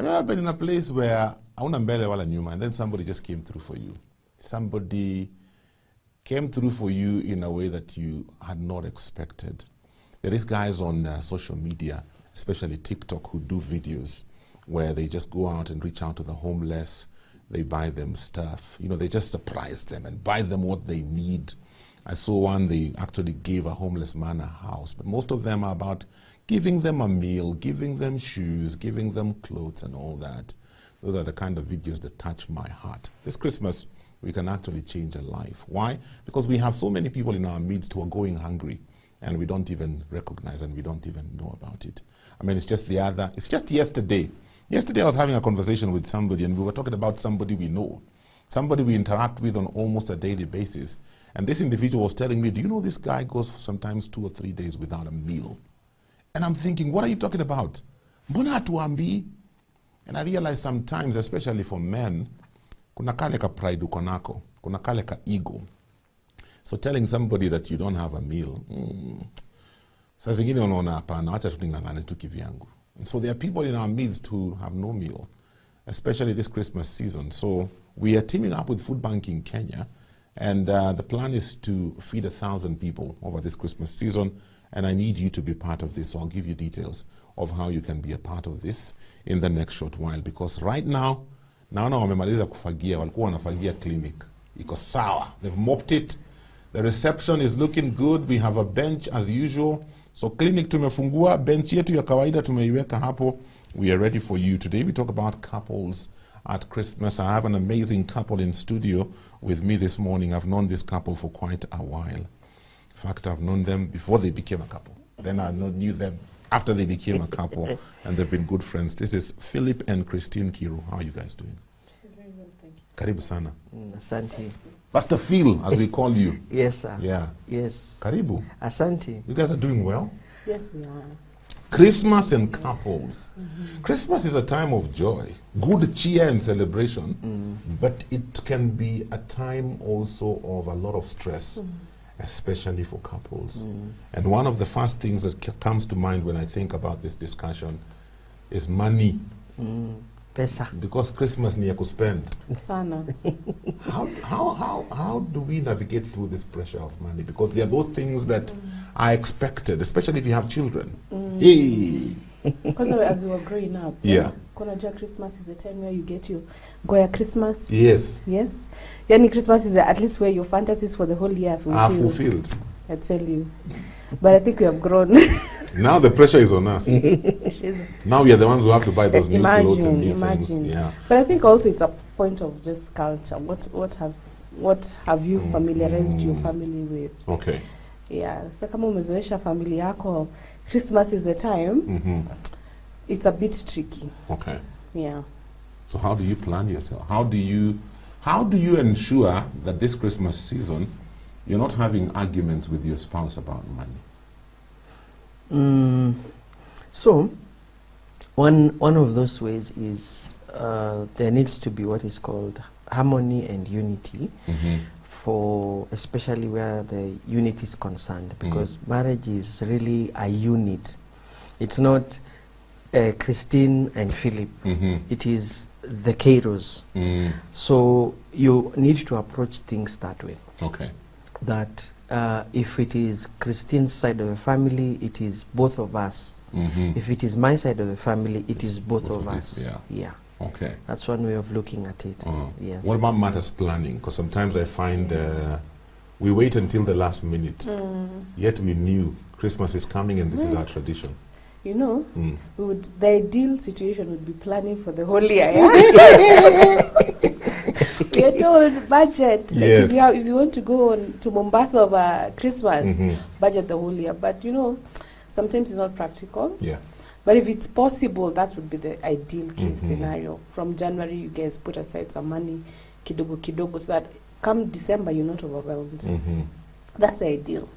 Have you ever been in a place where hauna mbele wala nyuma, and then somebody just came through for you? Somebody came through for you in a way that you had not expected. There is guys on social media, especially TikTok, who do videos where they just go out and reach out to the homeless. They buy them stuff. You know, they just surprise them and buy them what they need. I saw one, they actually gave a homeless man a house, but most of them are about giving them a meal, giving them shoes, giving them clothes and all that. Those are the kind of videos that touch my heart. This Christmas, we can actually change a life. Why? Because we have so many people in our midst who are going hungry, and we don't even recognize and we don't even know about it. I mean, it's just yesterday. Yesterday I was having a conversation with somebody, and we were talking about somebody we know, somebody we interact with on almost a daily basis. And this individual was telling me, do you know this guy goes for sometimes 2 or 3 days without a meal? And I'm thinking, what are you talking about? Mbona hatuambii? And I realize sometimes, especially for men, kuna kale ka pride uko nako, kuna kale ka ego. So telling somebody that you don't have a meal, saa zingine unaona hapana, acha tuningangane tu kivyangu. And so there are people in our midst who have no meal, especially this Christmas season. So we are teaming up with Food Bank in Kenya, and the plan is to feed 1,000 people over this Christmas season, and I need you to be part of this. So I'll give you details of how you can be a part of this in the next short while, because right now, naona wamemaliza kufagia, walikuwa wanafagia clinic. Iko sawa. They've mopped it. The reception is looking good. We have a bench as usual. So clinic tumefungua, bench yetu ya kawaida tumeiweka hapo. We are ready for you. Today we talk about couples at Christmas. I have an amazing couple in studio with me this morning. I've known this couple for quite a while. In fact, I've known them before they became a couple. Then I knew them after they became a couple, and they've been good friends. This is Philip and Christine Kiru. How are you guys doing? Very well, thank you. Karibu sana. Asante. Pastor Phil, as we call you. Yes, sir. Yeah. Yes. Karibu. Asante. You guys are doing well? Yes, we are. Christmas and couples. Christmas is a time of joy, good cheer and celebration, but it can be a time also of a lot of stress, especially for couples. And one of the first things that comes to mind when I think about this discussion is money. Pesa. Because Christmas ni ya kuspend. Sana. How do we navigate through this pressure of money? Because there are those things that are expected, especially if you have children. Hey. Because as we were growing up, Yeah. Konajua Christmas is the time where you get your Goya Christmas. Yes. Yes. Yani Christmas is at least where your fantasies for the whole year Are fulfilled. I tell you. But I think we have grown. Now the pressure is on us. Now we are the ones who have to buy those new clothes and new things. Yeah. But I think also it's a point of just culture. What have you familiarized your family with? Okay. Yeah. So kama umezoesha family yako, Christmas is the time. It's a bit tricky. Okay. Yeah. So how do you plan yourself? How do you ensure that this Christmas season you're not having arguments with your spouse about money? So, one of those ways is there needs to be what is called harmony and unity, for especially where the unit is concerned, because marriage is really a unit. It's not Christine and Philip. It is the Kairos. So you need to approach things that way. Okay. That if it is Christine's side of the family, it is both of us. If it is my side of the family, it is both of us. Yeah. Okay. That's one way of looking at it. Yeah. What about matters planning? Because sometimes I find we wait until the last minute, yet we knew Christmas is coming and this is our tradition. You know, the ideal situation would be planning for the whole year. Yeah? We are told budget. Yes. Like if you want to go to Mombasa over Christmas, budget the whole year. But you know, sometimes it's not practical. Yeah. But if it's possible, that would be the ideal case scenario. From January, you guys put aside some money, kidogo, so that come December, you're not overwhelmed. That's the ideal.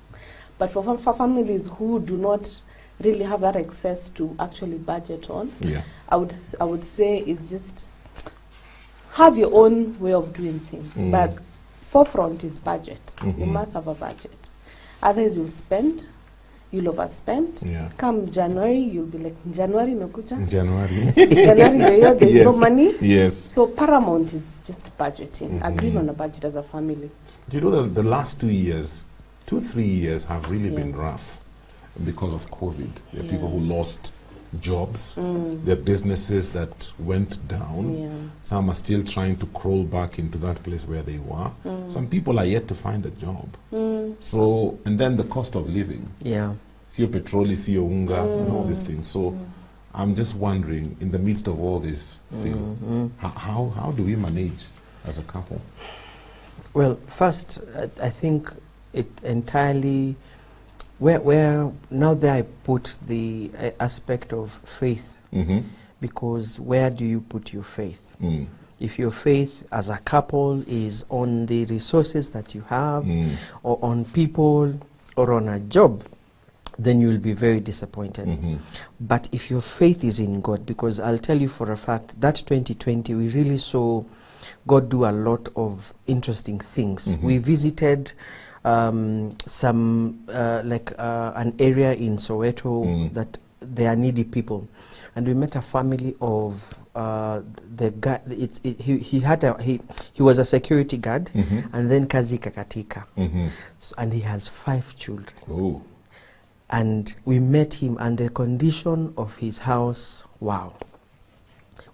But for families who do not really have that access to actually budget on, I would say is just have your own way of doing things. But forefront is budget. You must have a budget. Otherwise, you'll spend. you'll overspend. Yeah. Come January, you'll be like, January nakuja. January. January, there's no money. Yes. So paramount is just budgeting, agreeing on a budget as a family. Do you know that the last 2 years, 3 years have really Yeah. been rough because of COVID? There are Yeah. people who lost jobs. There are businesses that went down. Yeah. Some are still trying to crawl back into that place where they were. Some people are yet to find a job. So, and then the cost of living. Yeah. See petrol, see unga, and all these things. So, I'm just wondering, in the midst of all this, Phil, how do we manage as a couple? Well, first, I think it entirely, where now there I put the aspect of faith, because where do you put your faith? If your faith as a couple is on the resources that you have, or on people, or on a job, then you will be very disappointed. But if your faith is in God, because I'll tell you for a fact that 2020 we really saw God do a lot of interesting things. We visited some an area in Soweto that they are needy people, and we met a family of the guy. He was a security guard, and then kazi kakatika, so, and he has 5 children. Oh. And we met him, and the condition of his house, wow.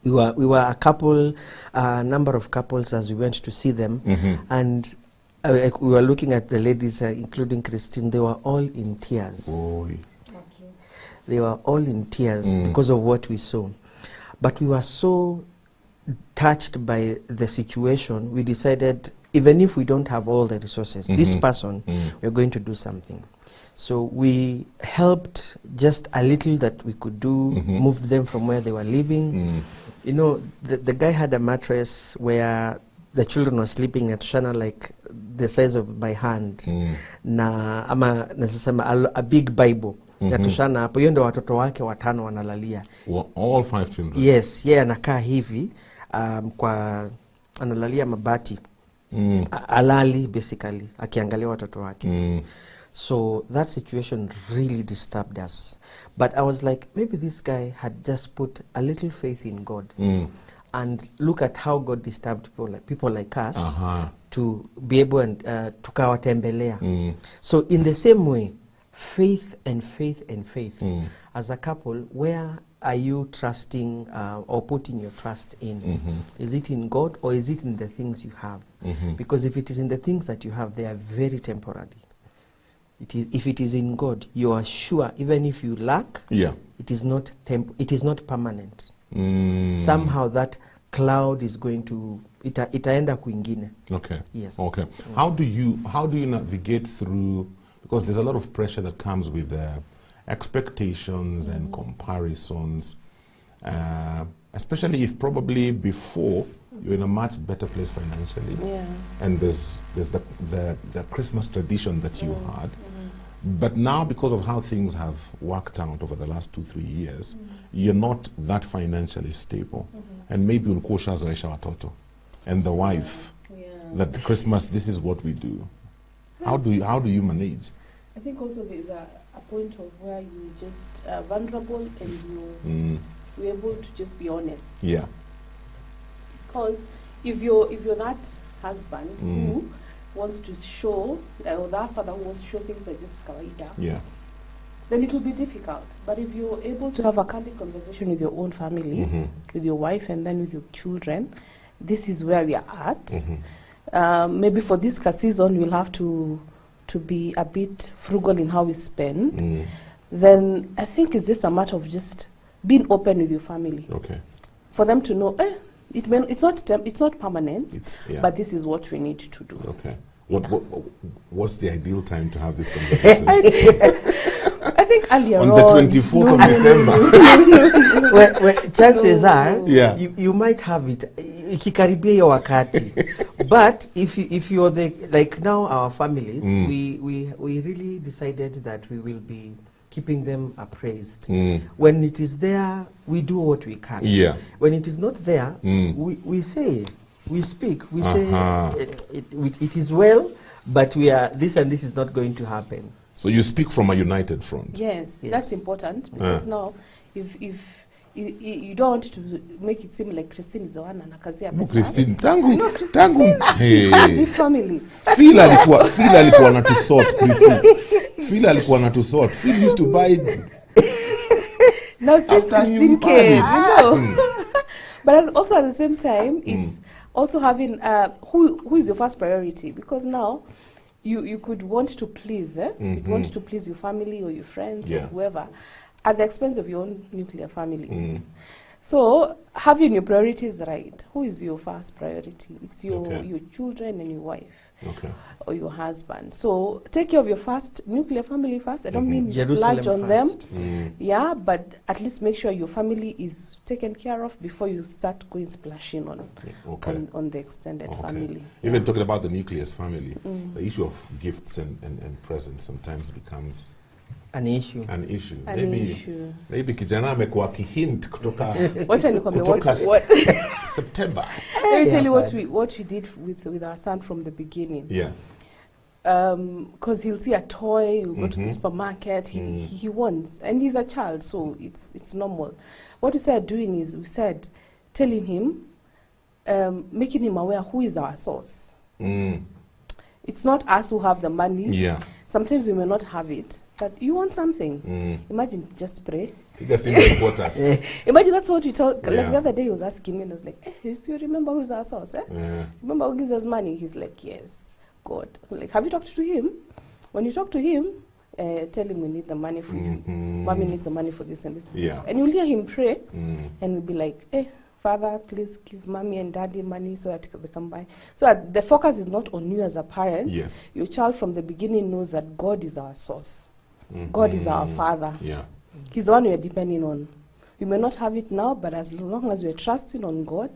We were a couple, a number of couples as we went to see them, and we were looking at the ladies, including Christine. They were all in tears. Oh. They were all in tears because of what we saw. But we were so touched by the situation, we decided, even if we don't have all the resources, this person, we're going to do something. So we helped just a little that we could do, moved them from where they were living. You know, the guy had a mattress where the children were sleeping at Shana like the size of my hand. Na ama nasema a big Bible. Yatushana hapo, hiyo ndio watoto wake 5 wanalalia. All 5 children? Yes, yeye anakaa hivi kwa analalia mabati. Alali basically akiangalia watoto wake. So that situation really disturbed us. But I was like, maybe this guy had just put a little faith in God. And look at how God disturbed people like us to be able and tukawatembelea. So in the same way, faith and faith and faith. As a couple, where are you trusting or putting your trust in? Is it in God, or is it in the things you have? Because if it is in the things that you have, they are very temporary. If it is in God, you are sure, even if you lack, it is not permanent. Somehow that cloud is going to itaenda kwingine. Okay. Yes. Okay. How do you navigate through, because there's a lot of pressure that comes with expectations and comparisons, especially if probably before you're in a much better place financially, and there's the Christmas tradition that you had. But now, because of how things have worked out over the last 2-3 years, you're not that financially stable. And maybe ulikuwa zoesha watoto and the wife that Christmas, this is what we do. How do you manage? I think also there's a point of where you just vulnerable and you're able to just be honest. Yeah. Because if you're that husband who wants to show, or that father who wants to show things are just kawaida, then it will be difficult. But if you're able to have a candid conversation with your own family, with your wife and then with your children, this is where we are at. Maybe for this season, we'll have to be a bit frugal in how we spend. Then I think it's just a matter of just being open with your family. Okay. For them to know, it's not permanent, but this is what we need to do. Okay. What's the ideal time to have this conversation? I think earlier on. On the 24th of December. well, chances are, you might have it ikikaribia hiyo wakati. But if you're like now our families, we really decided that we will be keeping them appraised. When it is there, we do what we can. When it is not there, we say, we speak, we say it is well, but we are this and this is not going to happen. So you speak from a united front. Yes, Yes. that's important because now, if you don't want to make it seem like Christine is the one anakazia No, pesa. Christine, tangu, No, Christine tangu, She had hey. this family. Phil alikuwa na tusort, Christine. Phil alikuwa na tusort. Phil used to buy. Now since After you Christine came, married. but also at the same time, it's also having who is your first priority, because now you could want to please, you want to please your family or your friends or Yeah. whoever at the expense of your own nuclear family. So having your priorities right, who is your first priority? It's your Okay. your children and your wife Okay. or your husband. So take care of your first nuclear family first. I don't mean you Jerusalem splurge on them. first. Yeah, but at least make sure your family is taken care of before you start going splashing on Okay. on the extended Okay. family. Even talking about the nucleus family, the issue of gifts and presents sometimes becomes An issue. an issue. An issue. Maybe kijana amekuwa kihint kutoka Wacha nikwambie kutoka what September. let me tell you Yeah, what we did with our son from the beginning. Yeah. Because he'll see a toy, he'll go to the Mhm. supermarket, he wants, and he's a child, so it's normal. What we started doing is we said, telling him, making him aware who is our source. Mm. It's not us who have the money. Yeah. Sometimes we may not have it, but you want something. Mm. Imagine just pray. Because in the quarters. Imagine that's what we told. Like Yeah. the other day, he was asking me, and I was like, you still remember who's our source? Yeah. Remember who gives us money? He's like, yes, God. I'm like, have you talked to him? When you talk to him, tell him we need the money for you. Mommy needs the money for this and this. And Yeah. this. And you'll hear him pray, Mm. and we'll be like, Father, please give mommy and daddy money so that they can buy. So that the focus is not on you as a parent. Yes. Your child from the beginning knows that God is our source. Mhm. God is our Father. Yeah. He's the one we are depending on. We may not have it now, but as long as we're trusting on God,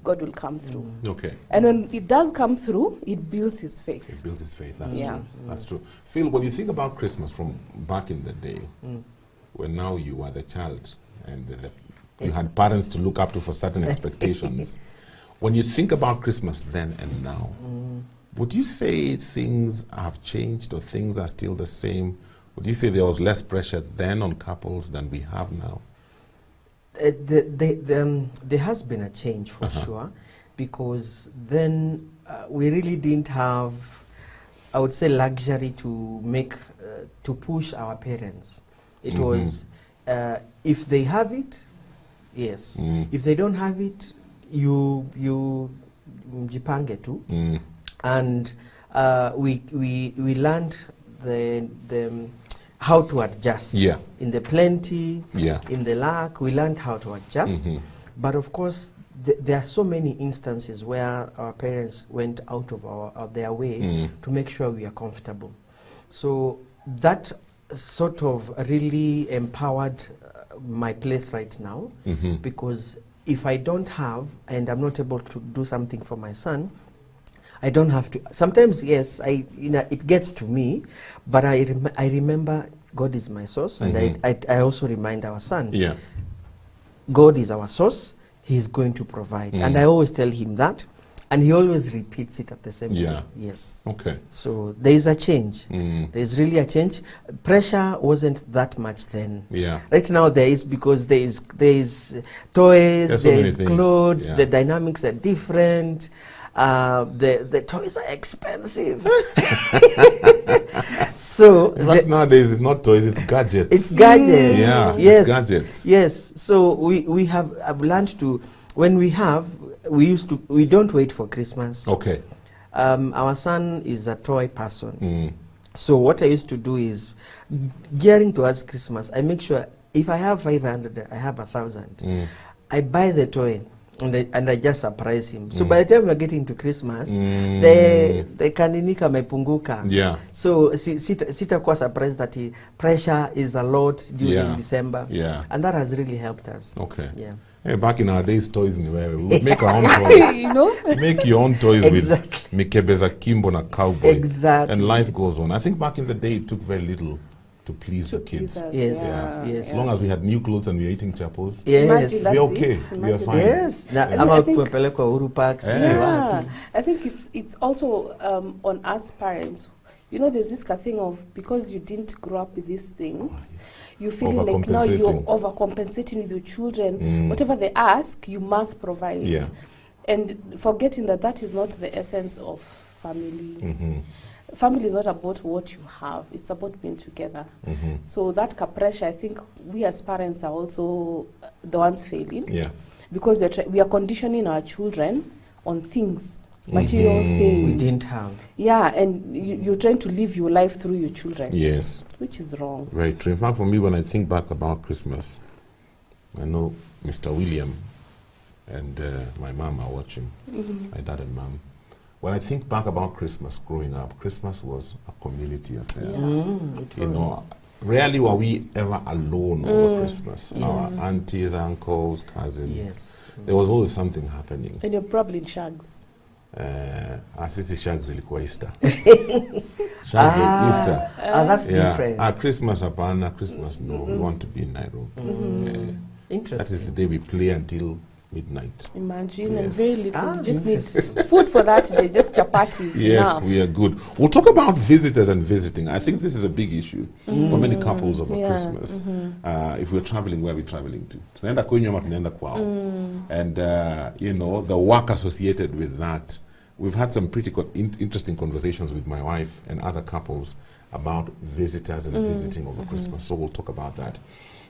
God will come through. Okay. And when it does come through, it builds his faith. It builds his faith. That's Yeah. true. That's true. Phil, when you think about Christmas from back in the day, when now you were the child and you had parents to look up to for certain expectations, when you think about Christmas then and now, would you say things have changed or things are still the same? Would you say there was less pressure then on couples than we have now? There has been a change for sure, because then we really didn't have, I would say, luxury to make to push our parents. It was if they have it, yes. If they don't have it, you jipange tu. And we learned the how to adjust. Yeah. In the plenty, Yeah. in the lack, we learned how to adjust. But of course, there are so many instances where our parents went out of their way to make sure we are comfortable. So that sort of really empowered my place right now, because if I don't have and I'm not able to do something for my son, I don't have to. Sometimes, yes, it gets to me, but I remember God is my source, and I also remind our son, Yeah. God is our source, He's going to provide. And I always tell him that, and he always repeats it at the same Yeah. time. Yes. Okay. So there is a change. There's really a change. Pressure wasn't that much then. Yeah. Right now there is, because there is toys, There's so there many is things. clothes, Yeah. the dynamics are different. The toys are expensive. So But nowadays it's not toys, it's gadgets. it's gadgets. Yeah, it's Yes. gadgets. Yes. So I've learned to, when we don't wait for Christmas. Okay. Our son is a toy person. So what I used to do is, gearing towards Christmas, I make sure if I have 500, I have 1,000. I buy the toy. And I just surprise him. So by the time we're getting to Christmas, the kaninika mepunguka. Yeah. So sitakuwa surprised that pressure is a lot during December. Yeah. And that has really helped us. Okay. Yeah. Hey, back in our days, toys in where we would make our own toys. You know? Make your own toys Exactly. with Mikebeza Kimbo na cowboy. Exactly. And life goes on. I think back in the day, it took very little to please the kids. Yes. Yeah. Yes. As long as we had new clothes and we were eating chapels, Yes. Imagine we're that's okay. it. We are Imagine fine. Yes. Na, And ama I think- kupelekwa Uhuru Parks. Yeah. Yeah, I think it's also on us parents. You know, there's this thing of, because you didn't grow up with these things, you feel like now Overcompensating. you're overcompensating with your children. Whatever they ask, you must provide. Yeah. And forgetting that that is not the essence of family. Mm-hmm. Family is not about what you have, it's about being together. Mm-hmm. So that pressure, I think we as parents are also the ones failing. Yeah. Because we are conditioning our children on things, material things. We didn't have. Yeah, and you're trying to live your life through your children, Yes. which is wrong. Very true. In fact, for me, when I think back about Christmas, I know Mr. William and my mom are watching, my dad and mom. When I think back about Christmas growing up, Christmas was a community affair. It You know, was. rarely were we ever alone over Christmas. Yes. Our aunties, uncles, cousins. Yes. There was always something happening. And you're probably in shags. Sisi shags ilikuwa Easter. Shags Easter. That's Yeah. different. Christmas hapana, Christmas no. We want to be in Nairobi. Yeah. Interesting. That is the day we play until midnight. Imagine, and Yes. very little. You just need Interesting. food for that day, just chapatis. Yes, enough. we are good. We'll talk about visitors and visiting. I think this is a big issue for many couples over Yeah, Christmas. If we're traveling, where are we traveling to? Tunaenda kwenyu ama tunaenda kwao? And, you know, the work associated with that. We've had some pretty interesting conversations with my wife and other couples about visitors and visiting over Christmas. So we'll talk about that.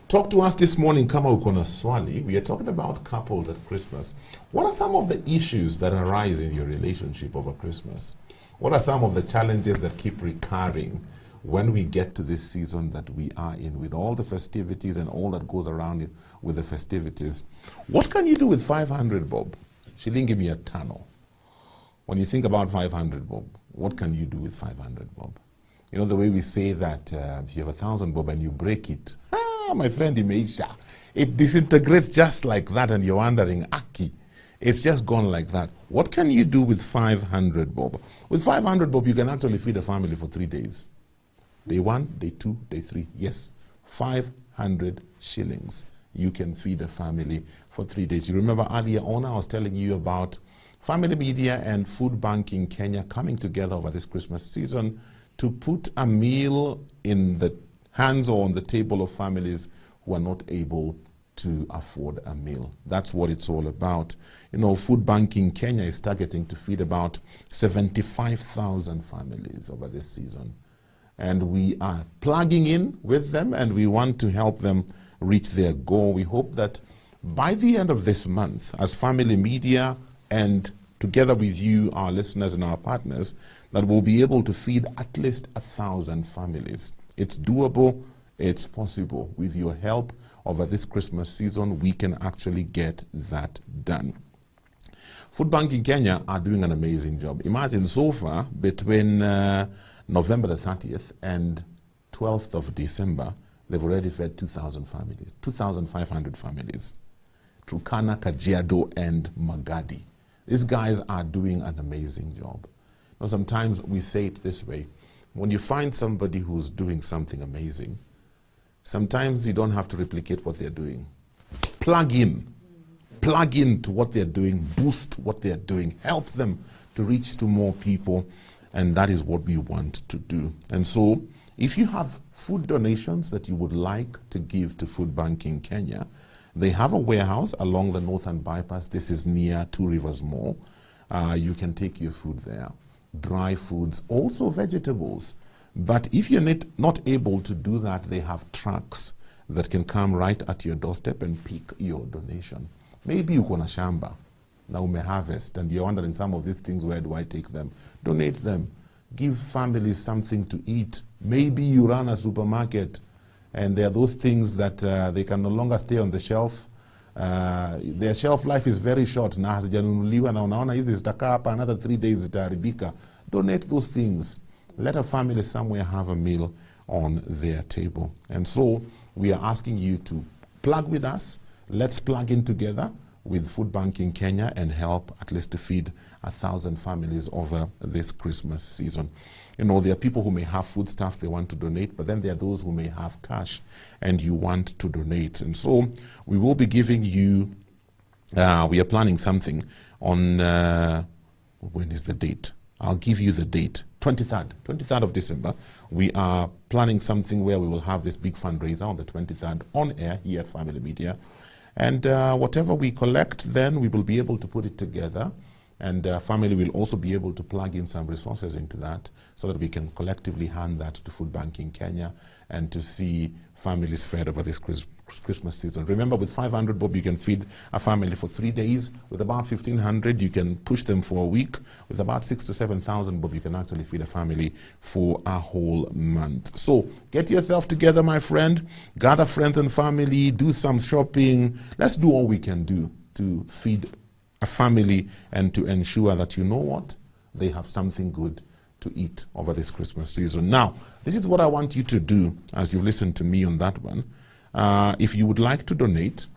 Talk to us this morning, kama uko na swali. We are talking about couples at Christmas. What are some of the issues that arise in your relationship over Christmas? What are some of the challenges that keep recurring when we get to this season that we are in, with all the festivities and all that goes around it with the festivities? What can you do with 500 bob? Shilingi mia tano. When you think about 500 bob, what can you do with 500 bob? You know, the way we say that if you have 1,000 bob and you break it, my friend Imeisha, it disintegrates just like that, and you're wondering, Aki, it's just gone like that. What can you do with 500 bob? With 500 bob, you can actually feed a family for 3 days. Day 1, day 2, day 3. Yes, 500 shillings. You can feed a family for 3 days. You remember earlier on, I was telling you about Family Media and Food Banking Kenya coming together over this Christmas season to put a meal in the hands or on the table of families who are not able to afford a meal. That's what it's all about. You know, Food Banking Kenya is targeting to feed about 75,000 families over this season. And we are plugging in with them, and we want to help them reach their goal. We hope that by the end of this month, as Family Media and together with you, our listeners and our partners, that we'll be able to feed at least 1,000 families. It's doable, it's possible. With your help over this Christmas season, we can actually get that done. Food Banking Kenya are doing an amazing job. Imagine so far, between November the 30th and 12th of December, they've already fed 2,000 families, 2,500 families. Turkana, Kajiado, and Magadi. These guys are doing an amazing job. Now, sometimes we say it this way. When you find somebody who's doing something amazing, sometimes you don't have to replicate what they're doing. Plug in to what they're doing, boost what they're doing, help them to reach to more people, and that is what we want to do. And so, if you have food donations that you would like to give to Food Banking Kenya, they have a warehouse along the Northern Bypass. This is near Two Rivers Mall. You can take your food there. Dry foods, also vegetables. But if you're not able to do that, they have trucks that can come right at your doorstep and pick your donation. Maybe you na shamba, na ume harvest, and you're wondering some of these things, where do I take them? Donate them. Give families something to eat. Maybe you run a supermarket, and there are those things that they can no longer stay on the shelf. Their shelf life is very short. Na hazijanunuliwa na unaona hizi zitakaa hapa another 3 days zitaharibika. Donate those things. Let a family somewhere have a meal on their table. And so we are asking you to plug with us. Let's plug in together with Food Banking Kenya and help at least to feed 1,000 families over this Christmas season. You know, there are people who may have foodstuff they want to donate, but then there are those who may have cash and you want to donate. And so we will be giving you, we are planning something on, when is the date? I'll give you the date 23rd of December, we are planning something where we will have this big fundraiser on the 23rd on air here at Family Media. And whatever we collect then, we will be able to put it together. And family will also be able to plug in some resources into that so that we can collectively hand that to Food Banking Kenya and to see families fed over this Christmas season. Remember, with 500 bob, you can feed a family for 3 days. With about 1,500, you can push them for a week. With about 6,000 to 7,000 bob, you can actually feed a family for a whole month. So get yourself together, my friend. Gather friends and family. Do some shopping. Let's do all we can do to feed a family and to ensure that, you know what, they have something good to eat over this Christmas season. Now, this is what I want you to do as you've listened to me on that one. If you would like to donate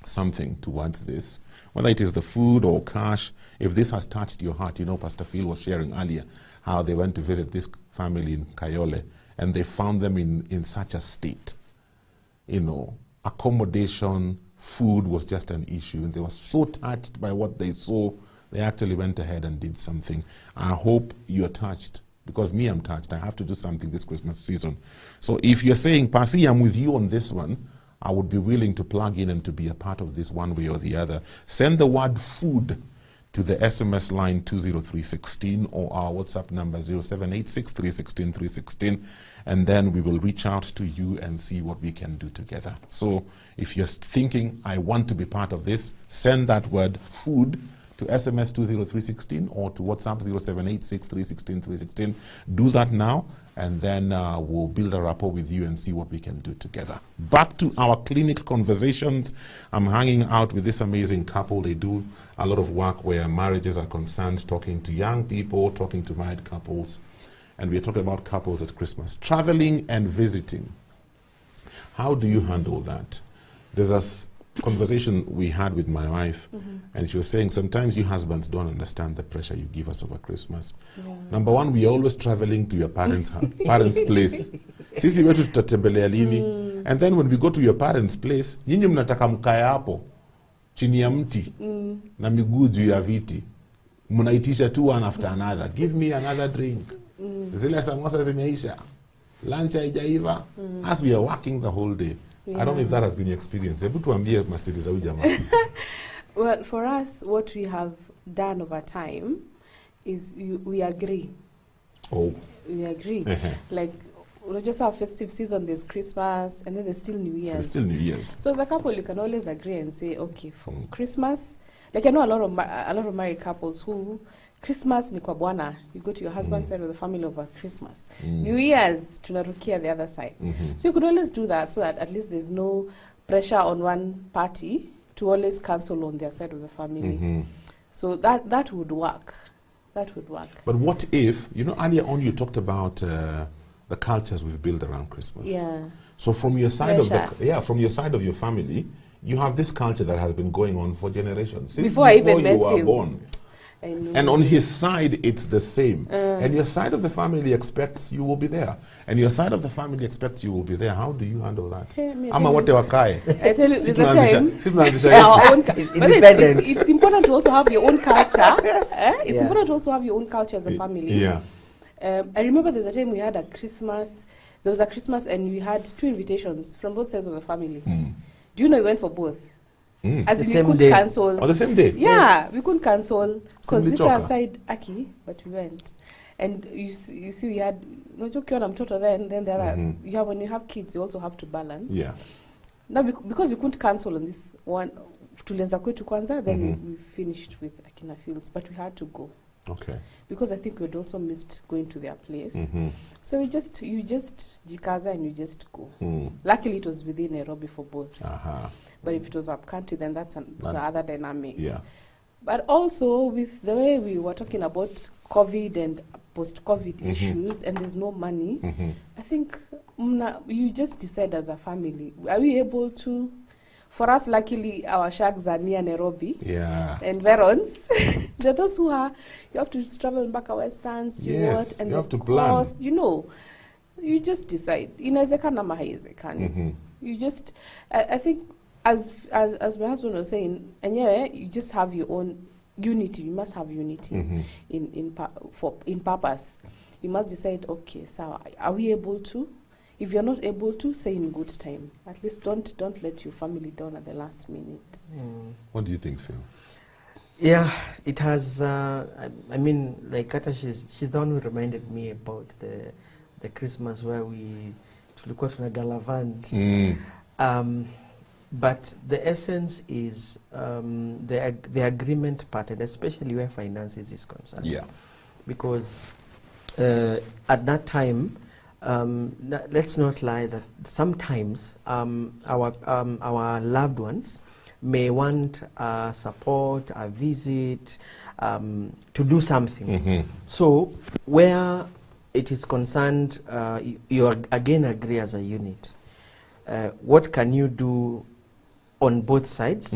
something towards this, whether it is the food or cash, if this has touched your heart, you know, Pastor Phil was sharing earlier how they went to visit this family in Kayole and they found them in such a state. You know, accommodation, food was just an issue, and they were so touched by what they saw, they actually went ahead and did something. I hope you're touched, because me, I'm touched. I have to do something this Christmas season. So if you're saying, Pasi, I'm with you on this one, I would be willing to plug in and to be a part of this one way or the other. Send the word food to the SMS line 20316 or our WhatsApp number 0786 316 316, and then we will reach out to you and see what we can do together. So if you're thinking, I want to be part of this, send that word food to SMS 20316 or to WhatsApp 0786 316 316. Do that now, and then we'll build a rapport with you and see what we can do together. Back to our clinic conversations. I'm hanging out with this amazing couple. They do a lot of work where marriages are concerned, talking to young people, talking to married couples. And we're talking about couples at Christmas. Traveling and visiting. How do you handle that? There's a conversation we had with my wife, and she was saying sometimes you husbands don't understand the pressure you give us over Christmas. Yeah. Number one, we are always traveling to your parents' place. Sisi wetu tutatembelea lini? And then when we go to your parents' place, nyinyi mnataka mkae hapo chini ya mti na miguu juu ya viti. Mnaitisha tu one after another. Give me another drink. Zile samosa zimeisha. Lunch haijaiva. As we are working the whole day. Yeah. I don't know if that has been your experience. Well, for us, what we have done over time is we agree. Oh. We agree. Like, just our festive season, there's Christmas, and then there's still New Year's. There's still New Year's. So as a couple, you can always agree and say, okay, for Christmas, like I know a lot of married couples who Christmas ni kwa bwana. You go to your husband's side of the family over Christmas. New Year's, tunarukia the other side. So you could always do that so that at least there's no pressure on one party to always cancel on their side of the family. So that would work. That would work. But what if, you know, earlier on you talked about the cultures we've built around Christmas. Yeah. So from your side from your side of your family, you have this culture that has been going on for generations. Since before you were born. And on his side, it's the same. And your side of the family expects you will be there. And your side of the family expects you will be there. How do you handle that? I tell you, it's important to also have your own culture. It's important to also have your own culture as a family. Yeah. I remember there's a time we had a Christmas. There was a Christmas and we had 2 invitations from both sides of the family. Do you know we went for both? As in we couldn't cancel. On the same day? Yeah, yes. We couldn't cancel because this outside Aki, but we went. And you see we had no joke on mtoto then the other when you have kids you also have to balance. Yeah. Now because we couldn't cancel on this one tulianza kwetu kwanza, then we finished with Akina Fields, but we had to go. Okay. Because I think we'd also missed going to their place. So you just jikaza and you just go. Luckily it was within Nairobi for both. But if it was up country, then that's other dynamics. Yeah. But also with the way we were talking about COVID and post-COVID issues, and there's no money, I think you just decide as a family. Are we able to? For us, luckily, our shags are near Nairobi and Verons. There are those who are, you have to travel back our Westerns, and you have to plan. You know, you just decide. Inawezekana ama haiwezekani. You just, I think, as my husband was saying, and you just have your own unity. We must have unity in purpose. We must decide, okay, so are we able to? If you're not able to, say in good time. At least don't let your family down at the last minute. What do you think, Phil? Yeah, it has. I mean, like Kata, she's the one who reminded me about the Christmas where we tulikuwa tunagalavant. But the essence is the agreement part, and especially where finances is concerned. Yeah. Because at that time, let's not lie that sometimes our loved ones may want support, a visit, to do something. So where it is concerned, you again agree as a unit. What can you do on both sides?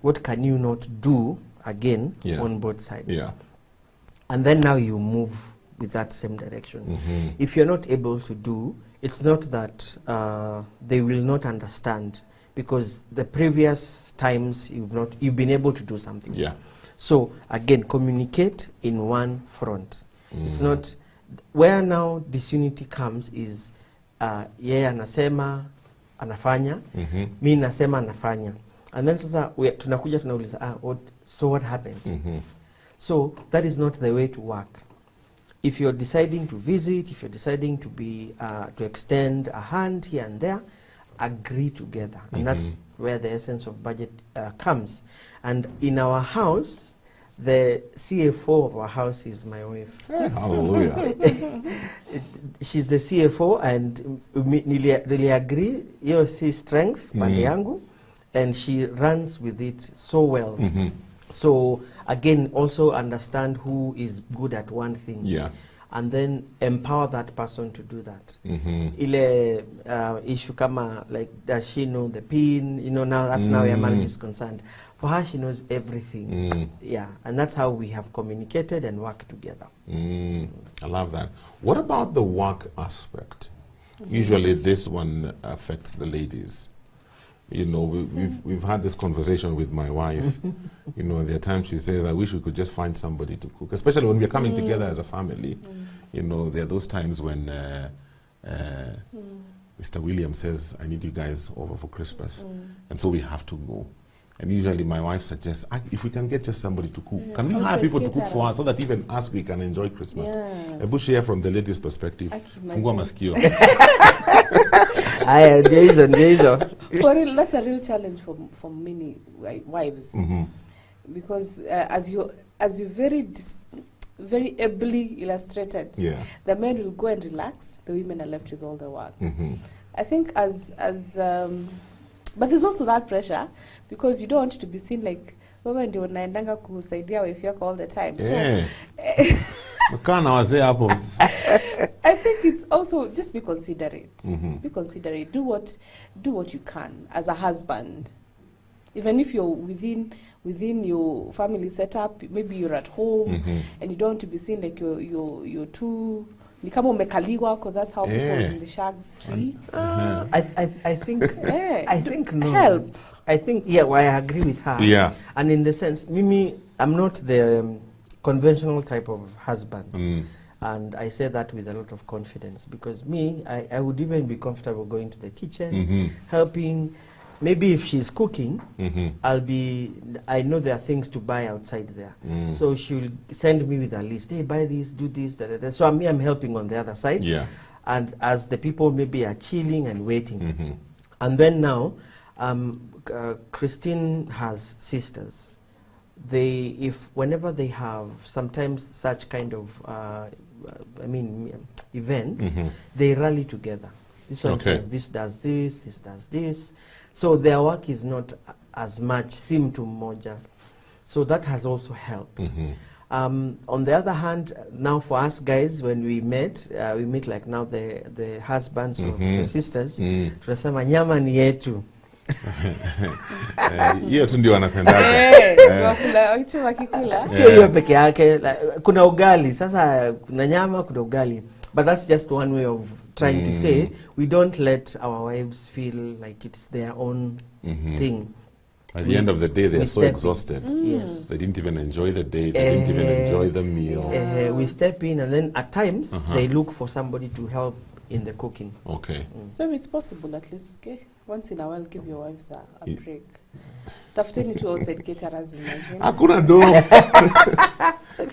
What can you not do again on both sides? Yeah. And then now you move with that same direction. If you're not able to do, it's not that they will not understand, because the previous times you've been able to do something. Yeah. So again, communicate in one front. It's not where now disunity comes is yeye anasema anafanya, mi nasema anafanya, and then sasa tunakuja tunauliza so what happened? So that is not the way to work. If you're deciding to visit, if you're deciding to be to extend a hand here and there, agree together, and that's where the essence of budget comes. And in our house, the CFO of our house is my wife. Hallelujah. She's the CFO, and really agree. You see strength, pande yangu, and she runs with it so well. So again, also understand who is good at one thing. Yeah. And then empower that person to do that. Ile issue kama, like, does she know the PIN? You know, now that's now where marriage is concerned. For her, she knows everything. Yeah, and that's how we have communicated and worked together. I love that. What about the work aspect? Usually this one affects the ladies. You know, we've had this conversation with my wife. You know, there are times she says, I wish we could just find somebody to cook, especially when we're coming together as a family. You know, there are those times when Mr. William says, I need you guys over for Christmas. And so we have to go. And usually my wife suggests, if we can get just somebody to cook, can we hire people to cook for us so that even us, we can enjoy Christmas? A bush here from the ladies' perspective. Fungua masikio. For real, that's a real challenge for many wives, because as you very ably illustrated, the men will go and relax, the women are left with all the work. I think but there's also that pressure, because you don't want to be seen like wewe ndio unaendanga kusaidia wife yako all the time. So I think it's also just be considerate. Be considerate. Do what you can as a husband. Even if you're within your family setup, maybe you're at home and you don't want to be seen like you're too ni kama umekaliwa, because that's how people in the shags see. I think no. Help. I think well, I agree with her. Yeah. And in the sense, Mimi, I'm not the conventional type of husband. And I say that with a lot of confidence, because I would even be comfortable going to the kitchen, helping. Maybe if she's cooking, I know there are things to buy outside there. So she'll send me with a list. Hey, buy this, do this, da, da, da. So I'm helping on the other side. Yeah. And as the people maybe are chilling and waiting. And then now, Christine has sisters. Whenever they have sometimes such kind of, events, they rally together. This one says this does this, this does this. So their work is not as much sim to moja. So that has also helped. On the other hand, now for us guys, when we meet like now the husbands of the sisters, tunasema nyama ni yetu. Hiyo tu ndio wanapendaga. Sio hiyo peke yake, kuna ugali, sasa kuna nyama, kuna ugali. But that's just one way of trying to say we don't let our wives feel like it's their own thing. At the end of the day, they're we so step in. exhausted. Yes. They didn't even enjoy the day. They didn't even enjoy the meal. We step in, and then at times Uh-huh. they look for somebody to help in the cooking. Okay. So it's possible at least, okay? Once in a while, give your wives a Ye- break. Tafuteni tu outside caterers, imagine. Hakuna do.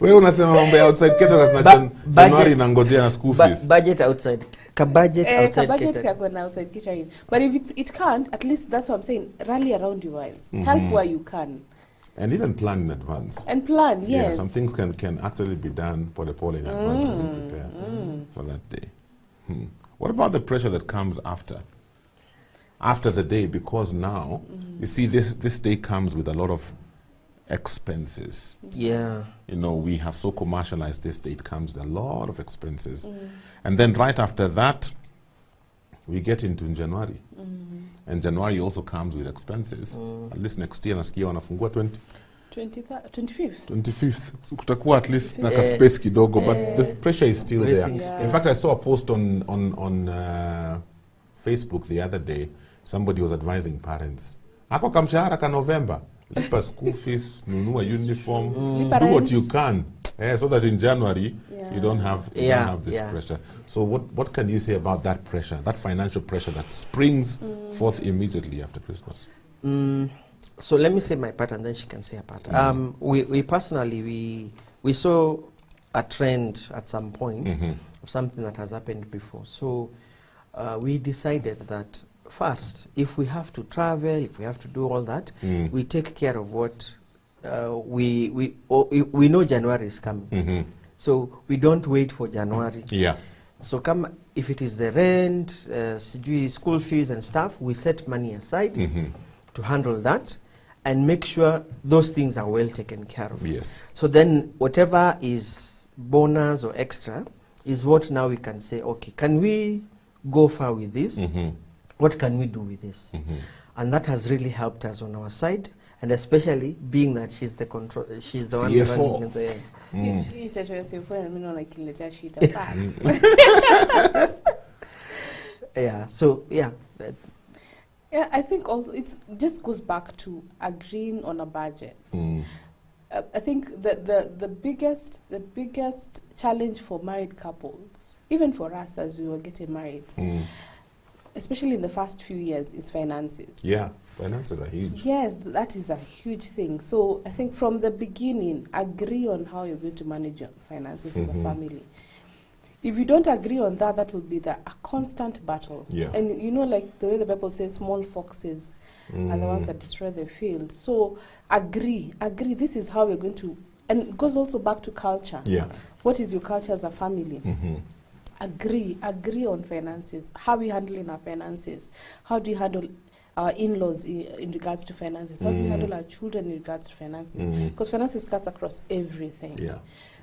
Wewe unasema mambo ya outside caterers na Budget. Januari inangojea na school fees. Budget outside. Budget outside Budget catering. can go outside catering. But if it can't, at least that's what I'm saying. Rally around your wives. Help where you can. And even plan in advance. And plan, yes. Yeah, some things can actually be done pole in advance as you prepare for that day. What about the pressure that comes after the day? Because now, you see, this day comes with a lot of expenses. Yeah. You know, we have so commercialized this day, it comes with a lot of expenses. And then right after that, we get into January. And January also comes with expenses. At least next year, nasikia wanafungua 25th. 25th. So kutakuwa at least like a space kidogo, but the pressure is still there. Breathing space. In fact, I saw a post on Facebook the other day. Somebody was advising parents. Ako kamshahara ka November. Lipa school fees, nunua uniform, Lipa do what rent. you can. So that in January, Yeah. you don't have this Yeah. pressure. So what can you say about that pressure, that financial pressure that springs forth immediately after Christmas? So let me say my part, and then she can say her part. We personally we saw a trend at some point of something that has happened before. So we decided that first, if we have to travel, if we have to do all that, we take care of what we know January is coming. So we don't wait for January. Yeah. So if it is the rent, school fees and stuff, we set money aside to handle that and make sure those things are well taken care of. Yes. So then whatever is bonus or extra is what now we can say, okay, can we go far with this? What can we do with this? And that has really helped us on our side, and especially being that she's the one CFO. running the Hii tatu ya CFO na mimi naona ikiniletea shida. yeah. So yeah, Yeah, I think also it just goes back to agreeing on a budget. I think the biggest challenge for married couples, even for us as we were getting married, especially in the first few years, is finances. Yeah, finances are huge. Yes, that is a huge thing. So I think from the beginning, agree on how you're going to manage your finances in the family. If you don't agree on that, that will be a constant battle. Yeah. And you know, like the way the Bible says, small foxes are the ones that destroy the field. So agree. This is how we're going to, and it goes also back to culture. Yeah. What is your culture as a family? Agree on finances. How are we handling our finances? How do you handle our in-laws in regards to finances? How do you handle our children in regards to finances? Because finances cuts across everything. Yeah.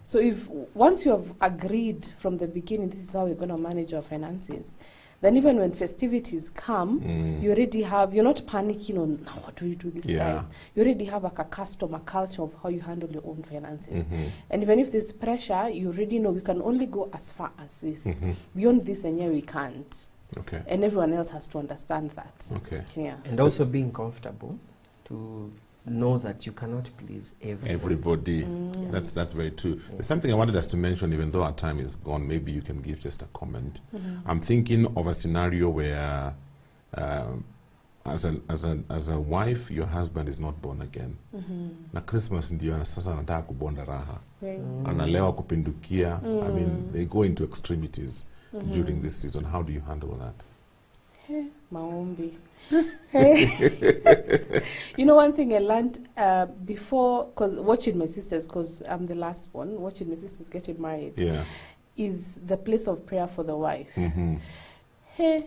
So if once you have agreed from the beginning, this is how we're going to manage our finances, then even when festivities come, you're not panicking on, now what do we do this time? You already have a customer culture of how you handle your own finances. And even if there's pressure, you already know we can only go as far as this. Beyond this, and we can't. Okay. And everyone else has to understand that. Okay. Yeah. and also being comfortable to know that you cannot please everybody. That's very true. There's something I wanted us to mention, even though our time is gone. Maybe you can give just a comment. I'm thinking of a scenario where, as a wife, your husband is not born again. Na Christmas ndio sasa anataka kubonda raha. Analewa kupindukia. I mean, they go into extremities during this season. How do you handle that? Maombi. You know, one thing I learned before, because watching my sisters, because I'm the last one, watching my sisters getting married, is the place of prayer for the wife. Hey,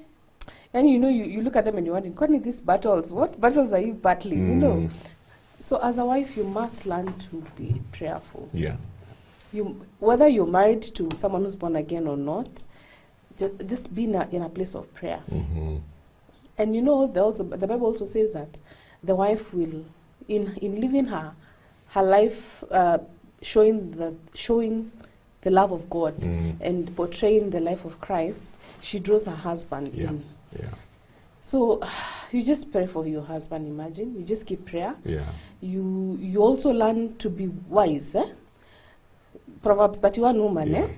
and you know, you look at them and you're wondering, Connie, these battles, what battles are you battling? You know, so as a wife, you must learn to be prayerful. Yeah. Whether you're married to someone who's born again or not, just be in a place of prayer. And you know, the Bible also says that the wife will, in living her life, showing the love of God and portraying the life of Christ, she draws her husband in. Yeah. So You just pray for your husband, imagine. You just keep prayer. Yeah. You also learn to be wise. Proverbs 31 woman, Yeah.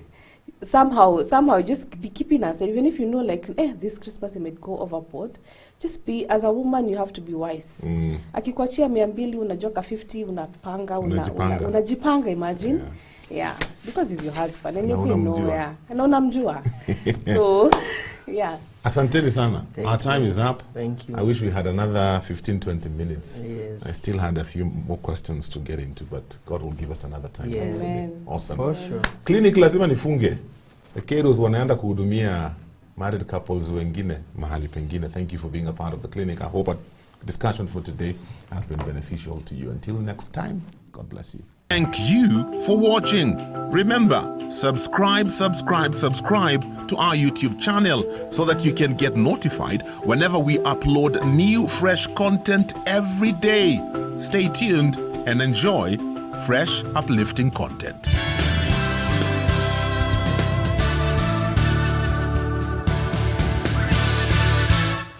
Somehow just be keeping us, even if you know like, this Christmas it might go overboard. Just be, as a woman, you have to be wise. Akikuachia 200 unajua ka 50 unapanga, unajipanga, imagine. Yeah, because he's your husband and you know, yeah. And unamjua. So, yeah. Asanteni sana. Our time is up. Thank you. I wish we had another 15-20 minutes. Yes. I still had a few more questions to get into, but God will give us another time. Yes. Amen. Awesome. For sure. Clinic lazima nifunge. The Keros wanaenda kuhudumia married couples wengine mahali pengine. Thank you for being a part of the clinic. I hope our discussion for today has been beneficial to you. Until next time, God bless you. Thank you for watching. Remember, subscribe to our YouTube channel so that you can get notified whenever we upload new fresh content every day. Stay tuned and enjoy fresh, uplifting content.